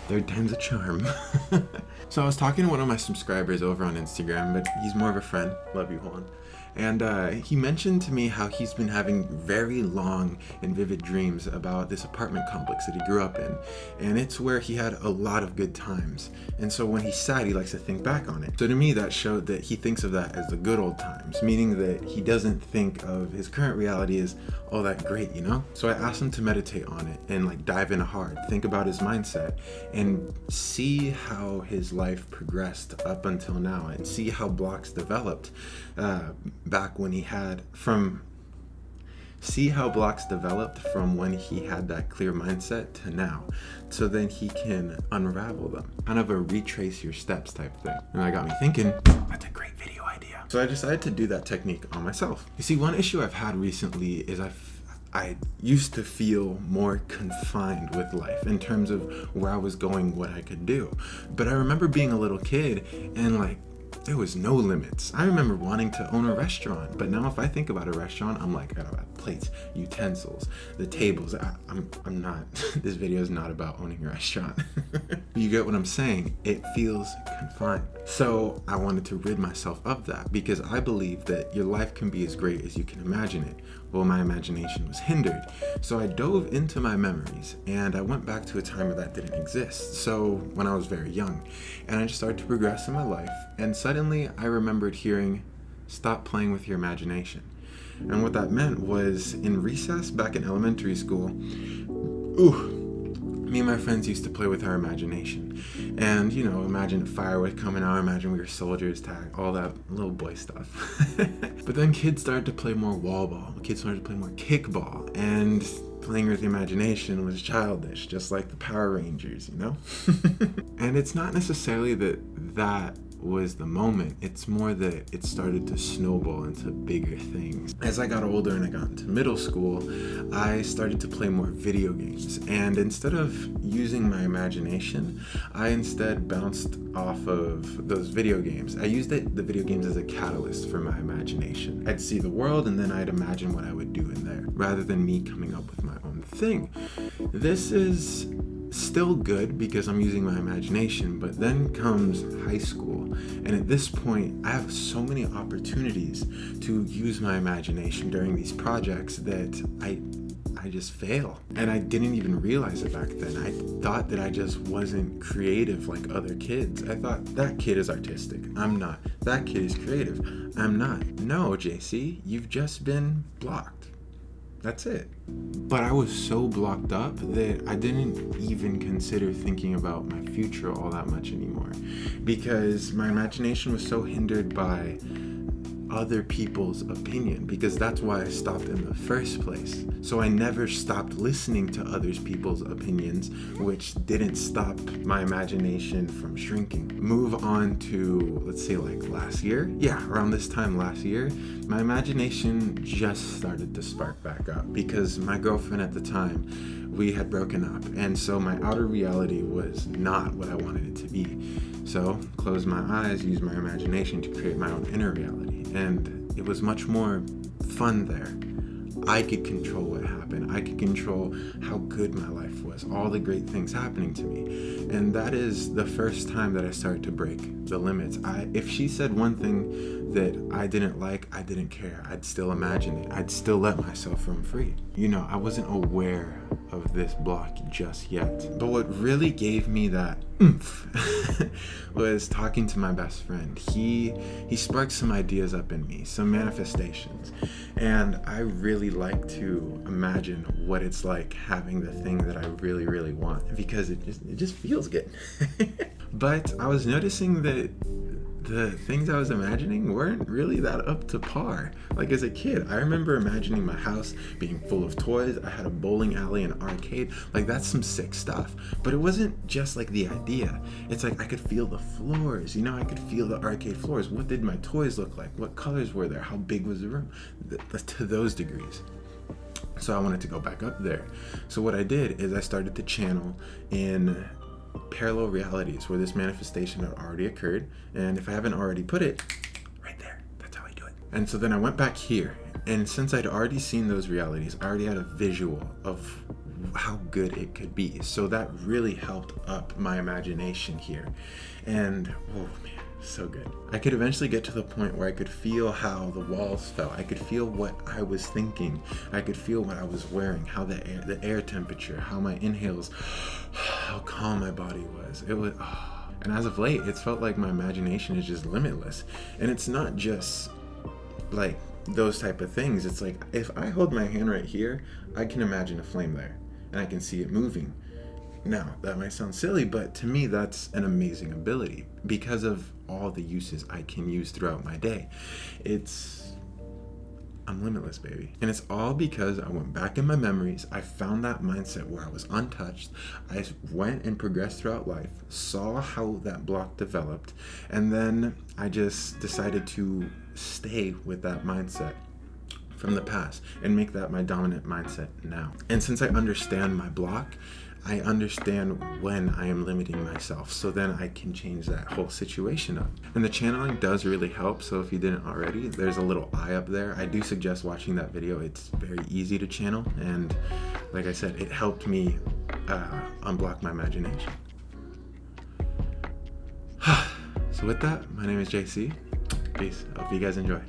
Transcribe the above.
Third time's a charm. So I was talking to one of my subscribers over on Instagram, but he's more of a friend. Love you, Juan. And he mentioned to me how he's been having very long and vivid dreams about this apartment complex that he grew up in. And it's where he had a lot of good times. And so when he's sad, he likes to think back on it. So to me, that showed that he thinks of that as the good old times, meaning that he doesn't think of his current reality as all that great, you know? So I asked him to meditate on it and like dive in hard, think about his mindset and see how his life progressed up until now and see how blocks developed back when he had see how blocks developed from when he had that clear mindset to now, so then he can unravel them, kind of a retrace your steps type thing. And that got me thinking, that's a great video idea. So I decided to do that technique on myself. You see, one issue I've had recently is I used to feel more confined with life in terms of where I was going, what I could do. But I remember being a little kid and like, there was no limits. I remember wanting to own a restaurant, but now if I think about a restaurant, I'm like, I gotta have plates, utensils, the tables. I'm not, this video is not about owning a restaurant. You get what I'm saying? It feels confined. So I wanted to rid myself of that because I believe that your life can be as great as you can imagine it. Well, my imagination was hindered. So I dove into my memories and I went back to a time where that didn't exist. So when I was very young, and I just started to progress in my life, and suddenly I remembered hearing, stop playing with your imagination. And what that meant was in recess back in elementary school, me and my friends used to play with our imagination. And, you know, imagine a fire would come out, imagine we were soldiers, tag, all that little boy stuff. But then kids started to play more wall ball. Kids started to play more kickball. And playing with the imagination was childish, just like the Power Rangers, you know? And it's not necessarily that was the moment. It's more that it started to snowball into bigger things. As I got older and I got into middle school, I started to play more video games. And instead of using my imagination, I instead bounced off of those video games. I used the video games as a catalyst for my imagination. I'd see the world and then I'd imagine what I would do in there, rather than me coming up with my own thing. This is still good because I'm using my imagination, but then comes high school, and at this point I have so many opportunities to use my imagination during these projects that I just fail. And I didn't even realize it back then. I thought that I just wasn't creative like other kids. I thought that kid is artistic. I'm not. That kid is creative. I'm not. No, JC, you've just been blocked. That's it. But I was so blocked up that I didn't even consider thinking about my future all that much anymore, because my imagination was so hindered by other people's opinion, because that's why I stopped in the first place. So I never stopped listening to other people's opinions, which didn't stop my imagination from shrinking. Move on to, let's say like last year. Yeah, around this time last year, my imagination just started to spark back up because my girlfriend at the time, we had broken up. And so my outer reality was not what I wanted it to be. So close my eyes, use my imagination to create my own inner reality. And it was much more fun there. I could control what happened. I could control how good my life was, all the great things happening to me. And that is the first time that I started to break the limits. If she said one thing that I didn't like, I didn't care. I'd still imagine it. I'd still let myself roam free. You know, I wasn't aware of this block just yet. But what really gave me that oomph was talking to my best friend. He sparked some ideas up in me, some manifestations. And I really like to imagine what it's like having the thing that I really, really want, because it just feels good. But I was noticing that the things I was imagining weren't really that up to par. Like as a kid, I remember imagining my house being full of toys. I had a bowling alley and arcade. Like that's some sick stuff. But it wasn't just like the idea. It's like I could feel the floors, you know, I could feel the arcade floors. What did my toys look like? What colors were there? How big was the room? To those degrees. So I wanted to go back up there. So what I did is I started to channel in parallel realities where this manifestation had already occurred, and if I haven't already put it right there, that's how I do it. And so then I went back here, and since I'd already seen those realities, I already had a visual of how good it could be. So that really helped up my imagination here. And oh man, so good. I could eventually get to the point where I could feel how the walls felt. I could feel what I was thinking. I could feel what I was wearing, how the air temperature, how my inhales, how calm my body was. It was, and as of late, it's felt like my imagination is just limitless. And it's not just like those type of things. It's like, if I hold my hand right here, I can imagine a flame there and I can see it moving. Now, that might sound silly, but to me, that's an amazing ability because of all the uses I can use throughout my day. I'm limitless, baby. And it's all because I went back in my memories. I found that mindset where I was untouched. I went and progressed throughout life, saw how that block developed, and then I just decided to stay with that mindset from the past and make that my dominant mindset now. And since I understand my block, I understand when I am limiting myself, so then I can change that whole situation up. And the channeling does really help, so if you didn't already, there's a little eye up there. I do suggest watching that video. It's very easy to channel, and like I said, it helped me unblock my imagination. So with that, my name is JC. Peace. Hope you guys enjoy.